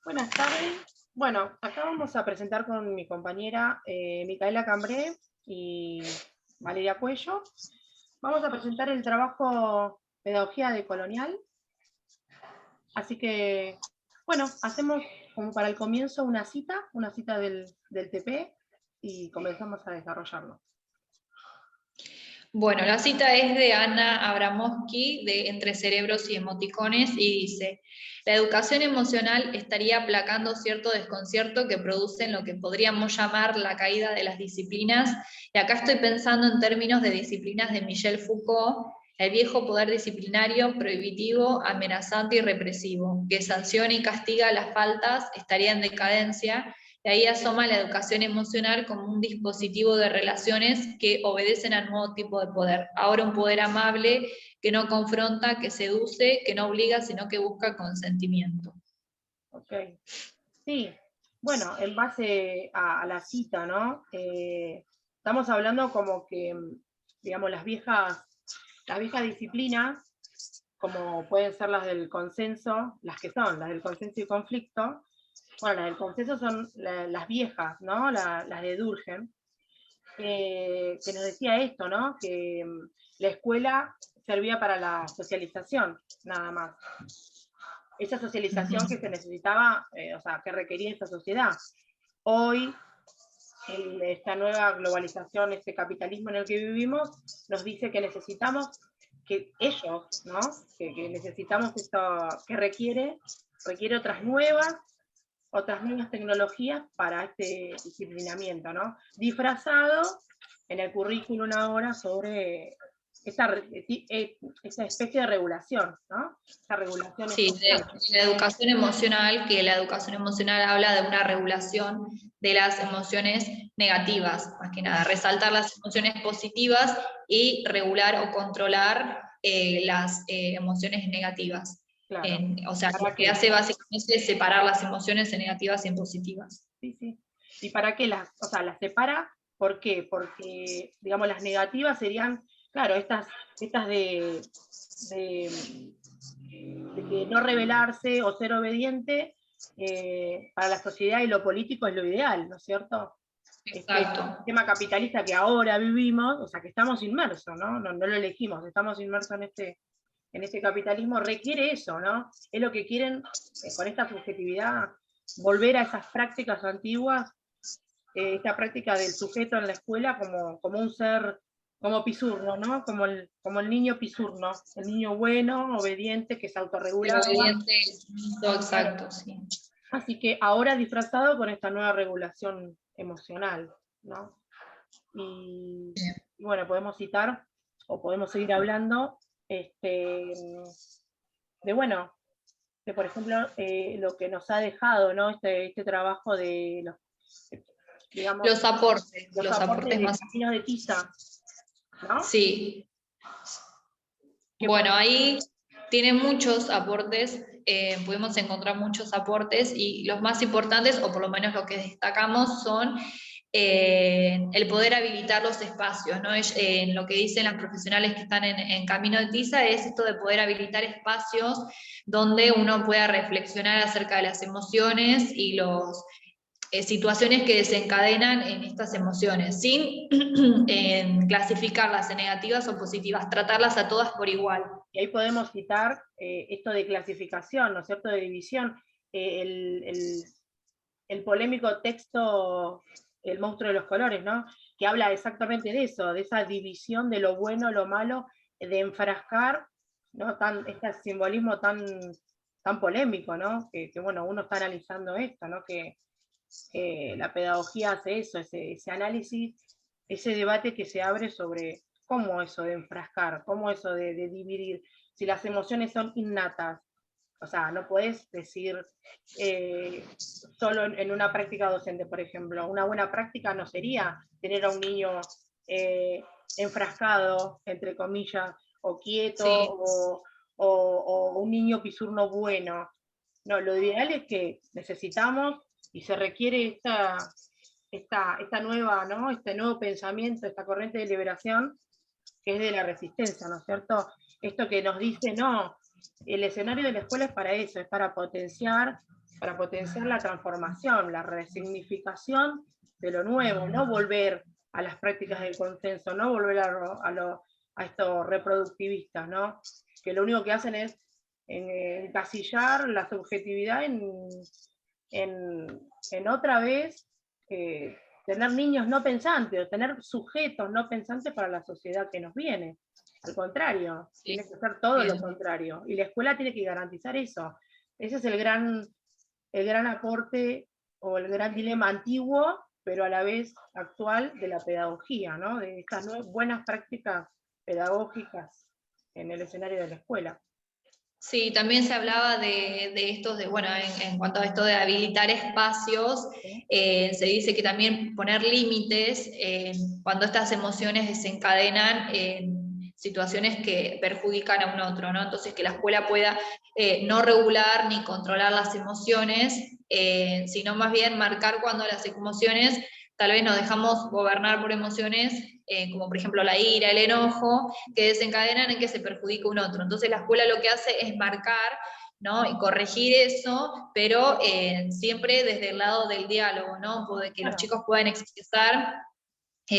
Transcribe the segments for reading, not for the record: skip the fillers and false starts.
Buenas tardes. Bueno, acá vamos a presentar con mi compañera Micaela Cambré y Valeria Cuello. Vamos a presentar el trabajo Pedagogía decolonial. Así que, bueno, hacemos como para el comienzo una cita del TP y comenzamos a desarrollarlo. Bueno, la cita es de Ana Abramovsky, de Entre Cerebros y Emoticones, y dice: la educación emocional estaría aplacando cierto desconcierto que produce en lo que podríamos llamar la caída de las disciplinas, y acá estoy pensando en términos de disciplinas de Michel Foucault, el viejo poder disciplinario, prohibitivo, amenazante y represivo, que sanciona y castiga las faltas, estaría en decadencia. Y ahí asoma la educación emocional como un dispositivo de relaciones que obedecen al nuevo tipo de poder. Ahora un poder amable que no confronta, que seduce, que no obliga, sino que busca consentimiento. Ok. Sí, bueno, en base a la cita, ¿no? Estamos hablando como que, digamos, las viejas disciplinas, como pueden ser las del consenso, las que son las del consenso y conflicto. Bueno, las del consenso son las viejas, ¿no? Las de Durkheim, que nos decía esto, ¿no? Que la escuela servía para la socialización, nada más. Esa socialización que se necesitaba, o sea, que requería esta sociedad. Hoy, en esta nueva globalización, este capitalismo en el que vivimos, nos dice que necesitamos que ellos, ¿no? Que necesitamos esto, que requiere otras nuevas tecnologías para este disciplinamiento, ¿no? Disfrazado en el currículum ahora sobre esta especie de regulación, ¿no? Esta regulación Sí, emocional. de la educación emocional, que la educación emocional habla de una regulación de las emociones negativas, más que nada, resaltar las emociones positivas y regular o controlar las emociones negativas. Claro. O sea, ¿Para lo que qué? hace básicamente es separar las emociones en negativas y en positivas. Sí, sí. ¿Y para qué o sea, las separa? ¿Por qué? Porque, digamos, las negativas serían, claro, estas de, de que no rebelarse o ser obediente para la sociedad y lo político es lo ideal, ¿no es cierto? Este Exacto. sistema capitalista que ahora vivimos, o sea, que estamos inmersos, ¿no? No lo elegimos, estamos inmersos en este capitalismo, requiere eso, ¿no? Es lo que quieren con esta subjetividad, volver a esas prácticas antiguas, esta práctica del sujeto en la escuela como un ser, como pisurno, ¿no? Como el niño pisurno, el niño bueno, obediente, que se El autorregulaba. obediente, Claro. exacto, sí. Así que ahora disfrazado con esta nueva regulación emocional, ¿no? Y, y bueno, podemos citar o podemos seguir hablando de, bueno, de por ejemplo lo que nos ha dejado, ¿no? Este trabajo de digamos, los Los aportes aportes de más. Caminos de Tiza, ¿no? Sí. Que por, Bueno, ahí tiene muchos aportes, pudimos encontrar muchos aportes y los más importantes, o por lo menos lo que destacamos, son el poder habilitar los espacios, ¿no? Lo que dicen las profesionales que están en Camino de Tiza es esto de poder habilitar espacios donde uno pueda reflexionar acerca de las emociones y los situaciones que desencadenan en estas emociones, sin clasificarlas en negativas o positivas, tratarlas a todas por igual. y ahí podemos citar esto de clasificación, ¿no es cierto?, de división, el polémico texto El monstruo de los colores, ¿no? Que habla exactamente de eso, de esa división de lo bueno, lo malo, de enfrascar, ¿no? Este simbolismo tan polémico, ¿no? Que bueno, uno está analizando esto, ¿no? Que la pedagogía hace eso, ese análisis, ese debate que se abre sobre cómo eso de enfrascar, cómo eso de dividir, si las emociones son innatas, o sea, no puedes decir solo en una práctica docente, por ejemplo. Una buena práctica no sería tener a un niño enfrascado, entre comillas, o quieto, Sí. o un niño pisurno bueno. No, lo ideal es que necesitamos y se requiere esta nueva, ¿no? Este nuevo pensamiento, esta corriente de liberación, que es de la resistencia, ¿no es cierto? Esto que nos dice, no, el escenario de la escuela es para eso, es para potenciar la transformación, la resignificación de lo nuevo, no volver a las prácticas del consenso, no volver a estos reproductivistas, ¿no? Que lo único que hacen es encasillar la subjetividad en otra vez tener niños no pensantes, o tener sujetos no pensantes para la sociedad que nos viene. Al contrario, sí, tiene que ser todo lo contrario. Y la escuela tiene que garantizar eso. Ese es el gran aporte o el gran dilema antiguo, pero a la vez actual de la pedagogía, ¿no? De estas buenas prácticas pedagógicas en el escenario de la escuela. Sí, también se hablaba de estos, bueno, en cuanto a esto de habilitar espacios, se dice que también poner límites cuando estas emociones desencadenan en situaciones que perjudican a un otro, ¿no? Entonces que la escuela pueda no regular ni controlar las emociones, sino más bien marcar cuando las emociones, tal vez nos dejamos gobernar por emociones, como por ejemplo la ira, el enojo, que desencadenan en que se perjudica un otro. Entonces la escuela lo que hace es marcar, ¿no? Y corregir eso, pero siempre desde el lado del diálogo, ¿no? De que los chicos puedan expresar,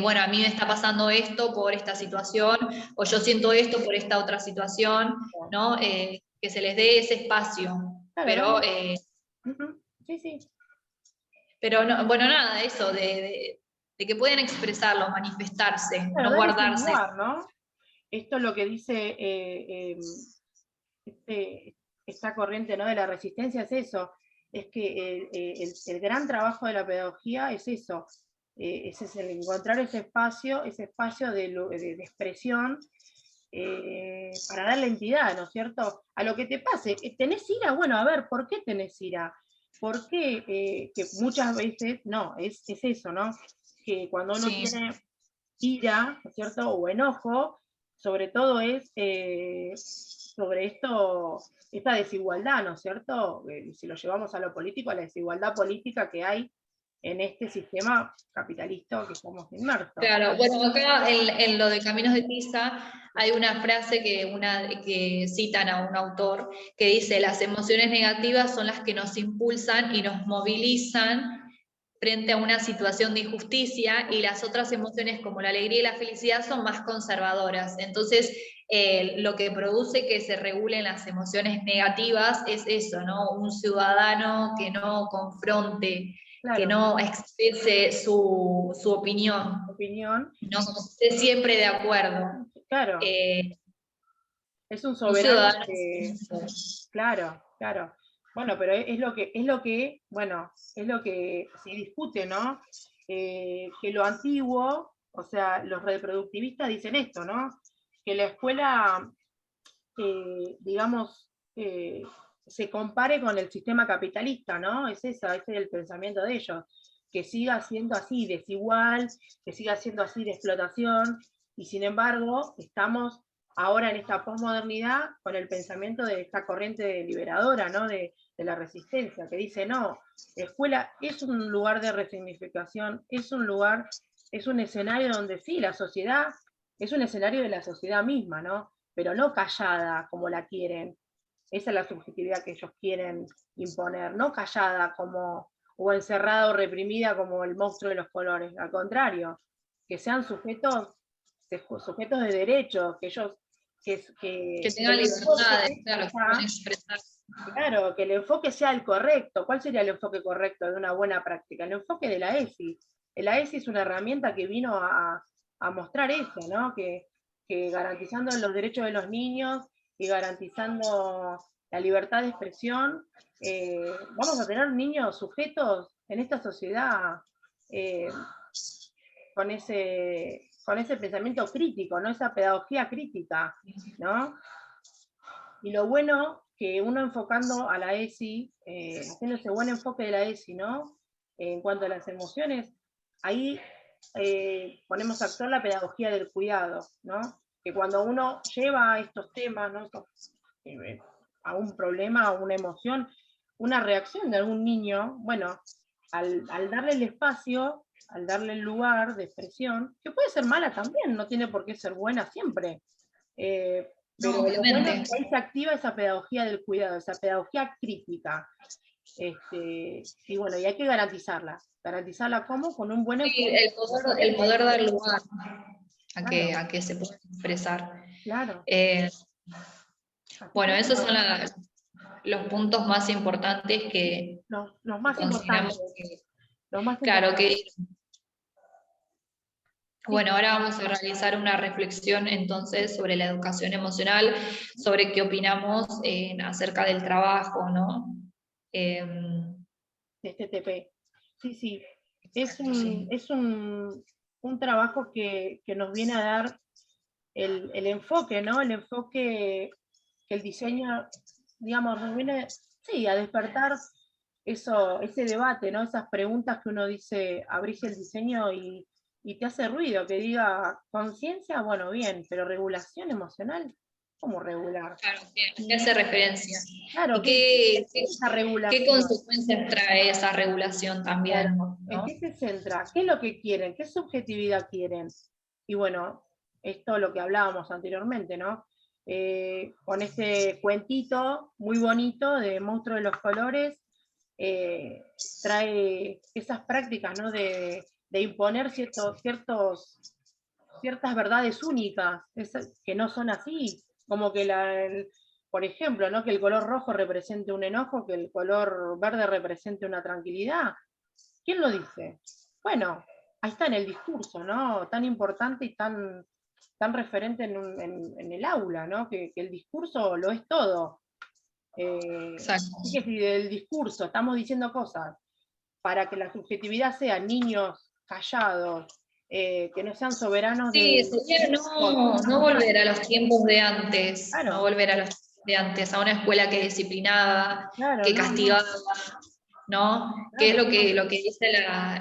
bueno, a mí me está pasando esto por esta situación, o yo siento esto por esta otra situación, ¿no? Que se les dé ese espacio. Claro, pero, sí, sí. Pero no, bueno, nada, eso, de que puedan expresarlo, manifestarse, claro, no guardarse. Lugar, ¿no? Esto es lo que dice esta corriente, ¿no? De la resistencia, es eso, es que el gran trabajo de la pedagogía es eso, es el encontrar ese espacio de expresión para darle entidad, ¿no es cierto? A lo que te pase, ¿tenés ira? Bueno, a ver, ¿por qué tenés ira? ¿Por qué? Que muchas veces, no, es eso, ¿no? Que cuando uno tiene ira, ¿no es cierto? O enojo, sobre todo es sobre esta desigualdad, ¿no es cierto? Si lo llevamos a lo político, a la desigualdad política que hay en este sistema capitalista que estamos inmersos. Claro, bueno, acá en lo de Caminos de Tiza hay una frase que citan a un autor que dice: las emociones negativas son las que nos impulsan y nos movilizan frente a una situación de injusticia, y las otras emociones como la alegría y la felicidad son más conservadoras. Entonces, lo que produce que se regulen las emociones negativas es eso, ¿no? Un ciudadano que no confronte, claro, que no exprese su opinión, no esté siempre de acuerdo. Claro. Es un soberano claro, claro. Bueno, pero es lo que se discute, ¿no? Que lo antiguo, o sea, los reproductivistas dicen esto, ¿no? Que la escuela, digamos, se compare con el sistema capitalista, ¿no? Ese es el pensamiento de ellos, que siga siendo así desigual, que siga siendo así de explotación, y sin embargo, estamos ahora en esta posmodernidad con el pensamiento de esta corriente liberadora, ¿no? De la resistencia, que dice, no, la escuela es un lugar de resignificación, es un escenario donde sí, la sociedad, es un escenario de la sociedad misma, ¿no? Pero no callada como la quieren. Esa es la subjetividad que ellos quieren imponer, no callada como, o encerrada o reprimida como el monstruo de los colores, al contrario, que sean sujetos de derechos, que ellos que tengan libertades, claro, que puedan expresar. Claro, que el enfoque sea el correcto. ¿Cuál sería el enfoque correcto de una buena práctica? El enfoque de la ESI. La ESI es una herramienta que vino a mostrar eso, ¿no? Que garantizando los derechos de los niños y garantizando la libertad de expresión, vamos a tener niños sujetos en esta sociedad con ese pensamiento crítico, ¿no? Esa pedagogía crítica, ¿no? Y lo bueno que uno enfocando a la ESI, haciendo ese buen enfoque de la ESI, ¿no? En cuanto a las emociones, ahí ponemos a actuar la pedagogía del cuidado, ¿no? Que cuando uno lleva estos temas, ¿no? A un problema, a una emoción, una reacción de algún niño, bueno, al darle el espacio, al darle el lugar de expresión, que puede ser mala también, no tiene por qué ser buena siempre, Pero No, lo bueno es obviamente. que ahí se activa esa pedagogía del cuidado, esa pedagogía crítica. Y bueno, y hay que garantizarla. ¿Garantizarla cómo? Con un buen Sí, enfoque. el poder dar lugar Claro, a que se pueda expresar. claro. Eh, Así bueno, que esos son bueno, los puntos más importantes los que más consideramos importantes, que, los más claro, importantes. que, Sí, bueno, ahora vamos a realizar una reflexión entonces sobre la educación emocional, sobre qué opinamos acerca del trabajo, ¿no? de este TP. Sí, sí. Es Exacto, sí. un trabajo que nos viene a dar el enfoque, ¿no? El enfoque que el diseño, digamos, nos viene, sí, a despertar ese debate, ¿no? Esas preguntas que uno dice, abrís el diseño y te hace ruido, que diga conciencia, bueno, bien, pero regulación emocional, ¿cómo regular? Claro, ¿a qué Y hace referencia? claro, ¿Y ¿qué es esa qué regulación? consecuencias trae esa regulación también, Claro, ¿en ¿no? qué se centra? ¿Qué es lo que quieren? ¿Qué subjetividad quieren? Y bueno, esto es lo que hablábamos anteriormente, ¿no? Con este cuentito muy bonito de Monstruo de los Colores, eh, trae esas prácticas, ¿no? De imponer ciertas verdades únicas, que no son así, como que por ejemplo, ¿no? Que el color rojo represente un enojo, que el color verde represente una tranquilidad. ¿Quién lo dice? Bueno, ahí está en el discurso, ¿no? Tan importante y tan referente en el aula, ¿no? Que el discurso lo es todo. Exacto. Así que si del discurso estamos diciendo cosas para que la subjetividad sea niños callados, que no sean soberanos Sí, sería no volver a los tiempos de antes, no claro, volver a los tiempos de antes, a una escuela que disciplinaba, claro, que no, no, castigaba, ¿no? Que es claro, no, lo que dice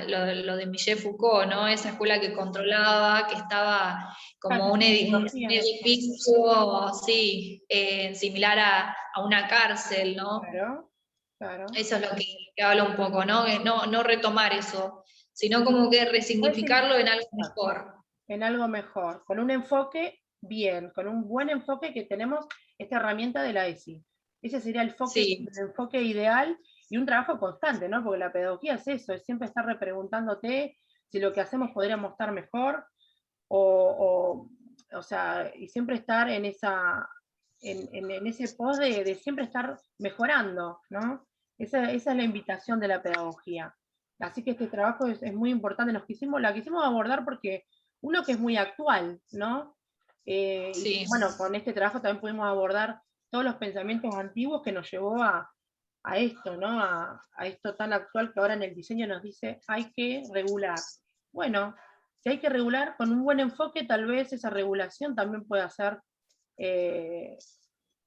lo de Michel Foucault, ¿no? Esa escuela que controlaba, que estaba como claro, un tecnología, edificio, sí, similar a una cárcel, ¿no? claro, claro. Eso es lo que habla un poco, ¿no? No retomar eso, sino como que Puede ser, resignificarlo en algo exacto, mejor. en algo mejor, con un enfoque bien, con un buen enfoque que tenemos esta herramienta de la ESI. Ese sería Sí, el enfoque ideal y un trabajo constante, ¿no? Porque la pedagogía es eso, es siempre estar repreguntándote si lo que hacemos podríamos estar mejor o sea, y siempre estar en ese pos de siempre estar mejorando, ¿no? Esa es la invitación de la pedagogía. Así que este trabajo es muy importante. La quisimos abordar porque uno que es muy actual, ¿no? Y sí. bueno, con este trabajo también pudimos abordar todos los pensamientos antiguos que nos llevó a esto, ¿no? A esto tan actual que ahora en el diseño nos dice hay que regular. Bueno, si hay que regular con un buen enfoque, tal vez esa regulación también pueda ser, eh,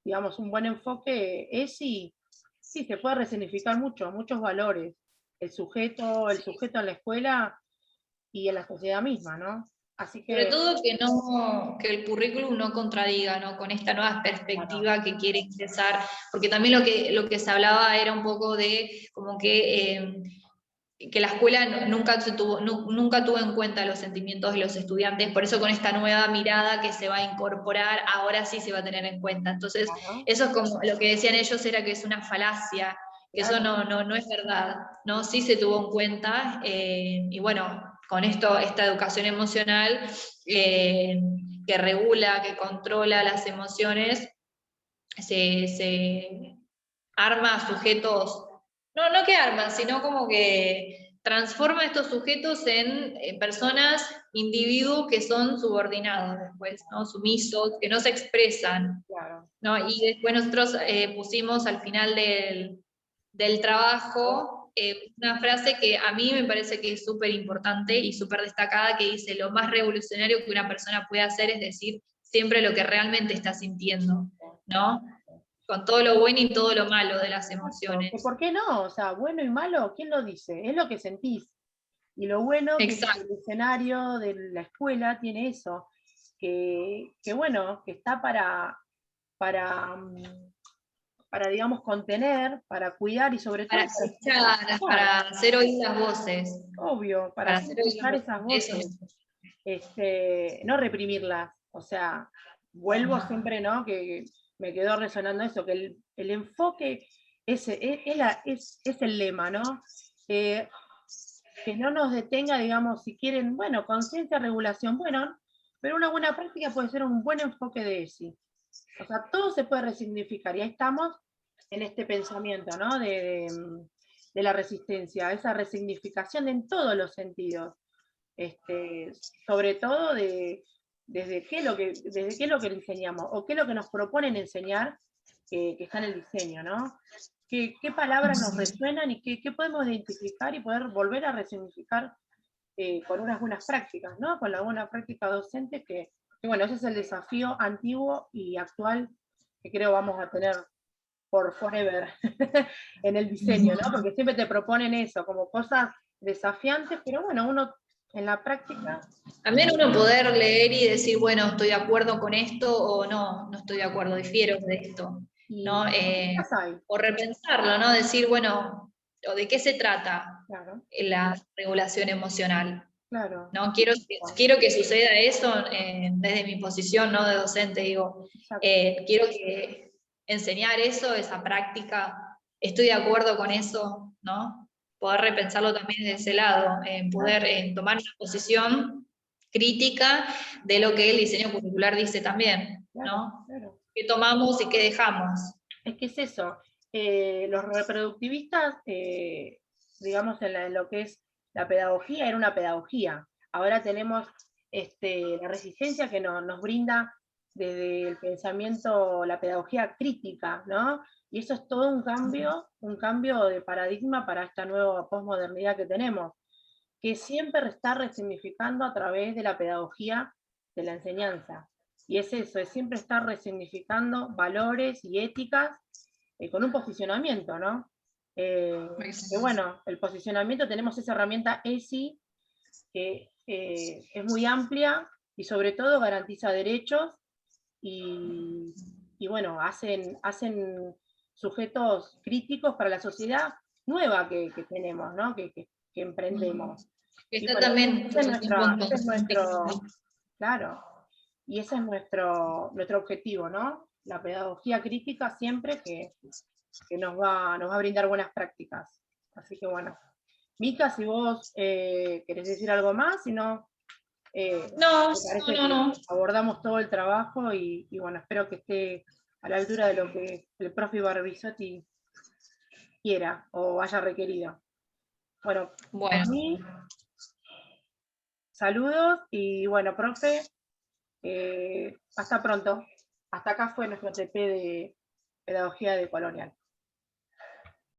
digamos, un buen enfoque es y sí, se puede resignificar mucho, muchos valores. El sujeto en la escuela y en la sociedad misma, ¿no? Así Sobre que, todo que el currículum no contradiga, ¿no? Con esta nueva bueno, perspectiva que quiere ingresar, porque también lo que se hablaba era un poco de como que la escuela nunca tuvo en cuenta los sentimientos de los estudiantes, por eso con esta nueva mirada que se va a incorporar, ahora sí se va a tener en cuenta. Entonces, claro, eso es como lo que decían ellos era que es una falacia, que eso claro, no es verdad, ¿no? Sí se tuvo en cuenta, y bueno, con esto, esta educación emocional que regula, que controla las emociones, se arma a sujetos, no que arma, sino como que transforma a estos sujetos en personas, individuos que son subordinados después, ¿no? Sumisos, que no se expresan, claro. ¿no? Y después nosotros pusimos al final del trabajo una frase que a mí me parece que es súper importante y súper destacada, que dice, lo más revolucionario que una persona puede hacer es decir siempre lo que realmente está sintiendo, ¿no? Con todo lo bueno y todo lo malo de las Exacto, que emociones. ¿por qué no? O sea, bueno y malo, ¿quién lo dice? Es lo que sentís. Y lo bueno que Exacto. el escenario de la escuela tiene eso, que bueno, que está para, para, digamos, contener, para cuidar y sobre Para todo para escuchar, escuchar, para hacer oír las voces. obvio, para Para hacer hacer oír las escuchar voces. esas Eso voces, no reprimirlas, o sea, vuelvo siempre, ¿no? Que me quedó resonando eso, que el enfoque es el lema, ¿no? Que no nos detenga, digamos, si quieren, bueno, conciencia, regulación, bueno, pero una buena práctica puede ser un buen enfoque de ESI. O sea, todo se puede resignificar, y ahí estamos en este pensamiento, ¿no? De la resistencia, esa resignificación en todos los sentidos. Sobre todo desde qué es lo que le enseñamos, o qué es lo que nos proponen enseñar, que está en el diseño, ¿no? ¿Qué palabras nos resuenan y qué podemos identificar y poder volver a resignificar con unas buenas prácticas, ¿no? Con la buena práctica docente, que bueno, ese es el desafío antiguo y actual que creo vamos a tener por forever en el diseño, ¿no? Porque siempre te proponen eso, como cosas desafiantes, pero bueno, uno en la práctica... También uno poder leer y decir, bueno, estoy de acuerdo con esto o no, no estoy de acuerdo, difiero de esto, ¿no? O repensarlo, ¿no? Decir, bueno, ¿o de qué se trata claro, la regulación emocional? claro. ¿No? Quiero que suceda eso desde mi posición, ¿no? De docente, digo, quiero que enseñar eso, esa práctica, estoy de acuerdo con eso, ¿no? Poder repensarlo también de ese lado, poder tomar una posición crítica de lo que el diseño curricular dice también, ¿no? Claro. ¿Qué tomamos y qué dejamos? Es que es eso, los reproductivistas, digamos, en lo que es la pedagogía, era una pedagogía. Ahora tenemos la resistencia que nos brinda desde el pensamiento, la pedagogía crítica, ¿no? Y eso es todo un cambio de paradigma para esta nueva posmodernidad que tenemos, que siempre está resignificando a través de la pedagogía de la enseñanza. Y es eso, es siempre estar resignificando valores y éticas con un posicionamiento, ¿no? Que bueno, el posicionamiento, tenemos esa herramienta ESI que es muy amplia y sobre todo garantiza derechos y bueno, hacen sujetos críticos para la sociedad nueva que tenemos, ¿no? Que emprendemos. Y Está bueno, también ese todo el tiempo en es constante nuestro, cambio. claro, y ese es nuestro objetivo, ¿no? La pedagogía crítica siempre que nos va a brindar buenas prácticas. Así que bueno. Mica, si vos querés decir algo más, si no, No, me parece no, que no. abordamos todo el trabajo y bueno, espero que esté a la altura de lo que el profe Barbisotti quiera o haya requerido. Bueno, por Bueno, mí, saludos y bueno, profe, hasta pronto. Hasta acá fue nuestro TP de Pedagogía de Colonial.